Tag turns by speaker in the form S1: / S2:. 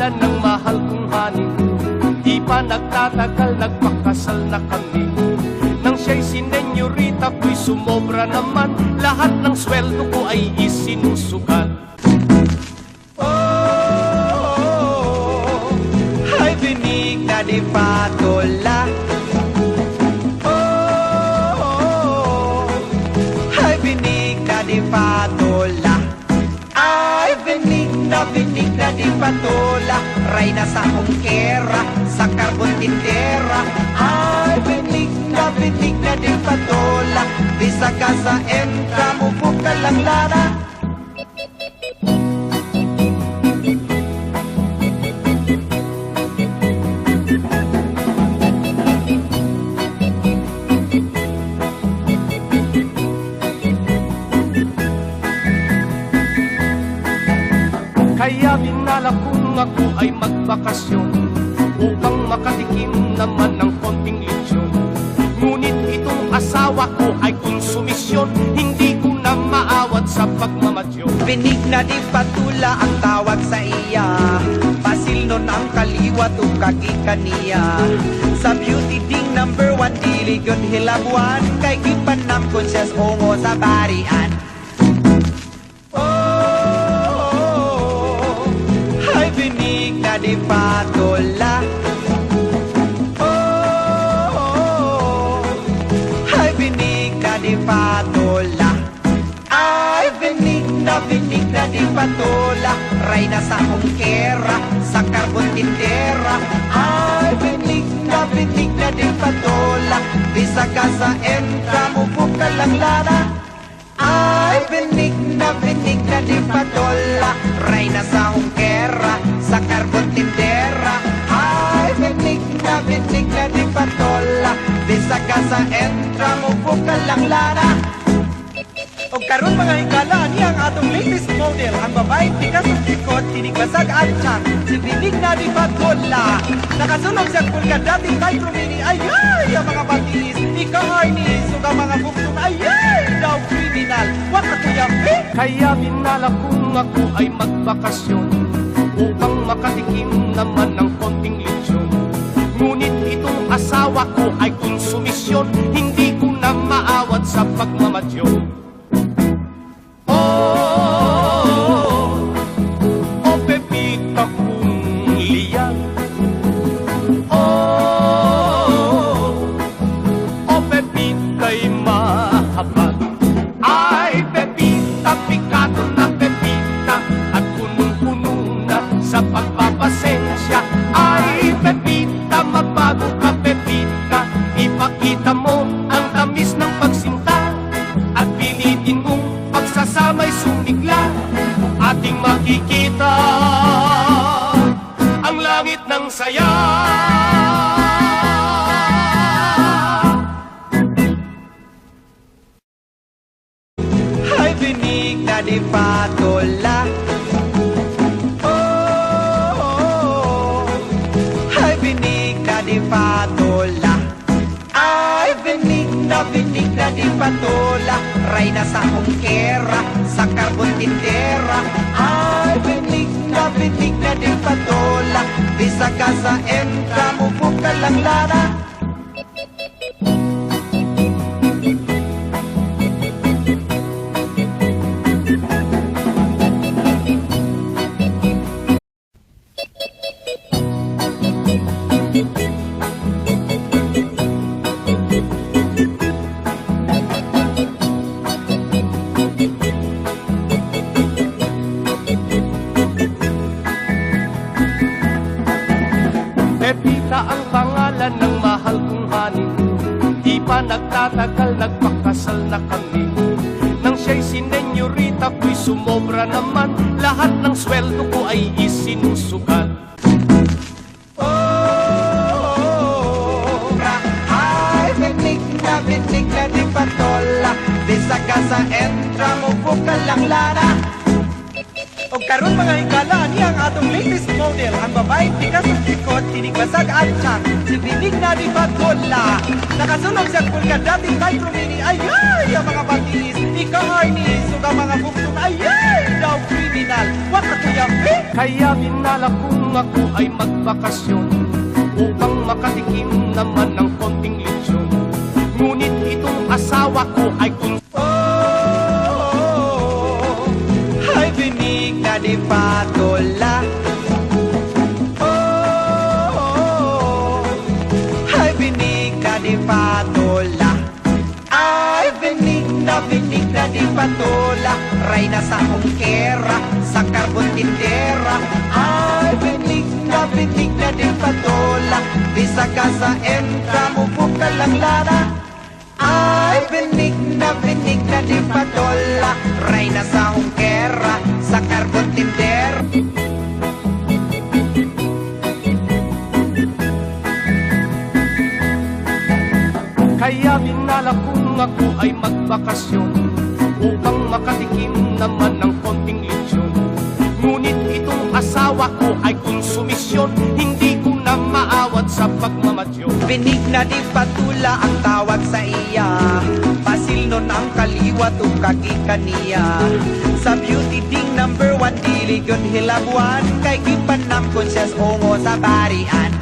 S1: pangalan ng mahal kong hanin. Di pa nagtatagal, nagpakasal na kami. Nang siya'y sinenyorita, ko'y sumobra naman. Lahat ng sweldo ko ay isinusugal.
S2: Ay binig na di patola. Ay binig na di patola. Ay binig na di patola. Rayna sa hongkera, sa karbon tindera. Ay binig na di patola. Bisa ka sa entra, mupo ka lang lana.
S1: Kaya binala kung ako ay magbakasyon upang makatikim naman ng konting lechon. Ngunit itong asawa ko ay konsumisyon, hindi ko na maawat sa pagmamadyo.
S2: Binig na di patula ang tawag sa iya. Pasil nun ang kaliwat o kagikaniya. Sa beauty ding number 1, dili yun hilabuan. Kay gipanam konsyas ongo sa barian. Binig na di patola. Ay binig na di patola. Ay binig na di patola. Rayna sa hongkera, sa karbon tindera. Ay binig na di patola. Bisa ka sa entra, mupo ka lang lana. Ay binig na di patola. Rayna sa hongkera, sa karbon tindera. Ay binig na di patola. Bisa ka sa entra, mupo ka lang lana. O karon mga higala, niya ang atong latest model. Ang babaeng tigas ng likod, tiniglasag at tiyan. Si binig na di patola. Nakasulog sa kulga dating micro mini. Ayay, ang mga batiis. Ika-arnis, o ka mga buksun. Ayay, daw criminal. Wak ako yampi.
S1: Kaya binala kung ako ay magbakasyon upang makatikim naman ng konting lechon. Ngunit itong asawa ko ay konsumisyon, hindi ko na maawat sa pagmamadyo. Pepita kong liyan. Pepita'y mahabag. Ay, Pepita, pikado na Pepita, at punong-puno na sa pagpapasensya. Ay, Pepita, magbago ka Pepita, ipakita mo ang tamis ng pagsinta, at pilitin mong pagsasamay sumigla. Ating makikita ang langit ng saya.
S2: Ay binig na di patola. Ay binig na di patola. Ay binig na di patola. Rayna sa hongkera, sa karbon tindera. Ay binig na di patola. Bisa ka sa entra, mupo ka lang lana.
S1: Pepita ang pangalan ng mahal kong hanin. Di pa nagtatagal, nagpakasal na kami. Nang siya'y sinenyorita, ko'y sumobra naman. Lahat ng sweldo ko ay isinusugal.
S2: Ay binig na di patola. Bisa ka sa entra, mupo ka lang lana. O karon mga higala, niya ang atong latest model. Ang babaeng tigas ng likod, tiniglasag at tiyan. Si binig na di patola. Nakasulog sa kulga dating micro mini. Ayay, ang mga batiis. Ika-arnis, o ka mga buksun. Ayay, daw criminal. Wak ako yampi.
S1: Kaya binala kung ako ay magbakasyon upang makatikim naman ng konting lechon. Ngunit itong asawa ko ay kung
S2: Ay binig na di patola. Ay binig na di patola. Ay binig na di patola. Ray na sa ongkera, sa karbon tindera. Ay binig na di patola. Di sa kasa entra, mubuk ka lang lana. Ay binig na di patola. Ray na sa ongkera, sa karbon tindera.
S1: Kaya binala kung ako ay magbakasyon upang makatikim naman ng konting lechon. Ngunit itong asawa ko ay konsumisyon, hindi ko na maawat sa pagmamadyo.
S2: Binig na di patula ang tawag sa iya. Pasil nun ang kaliwat o kagikaniya. Sa beauty ding number 1, dili yun hilabuan. Kay gipanam konsyas ongo sa barian.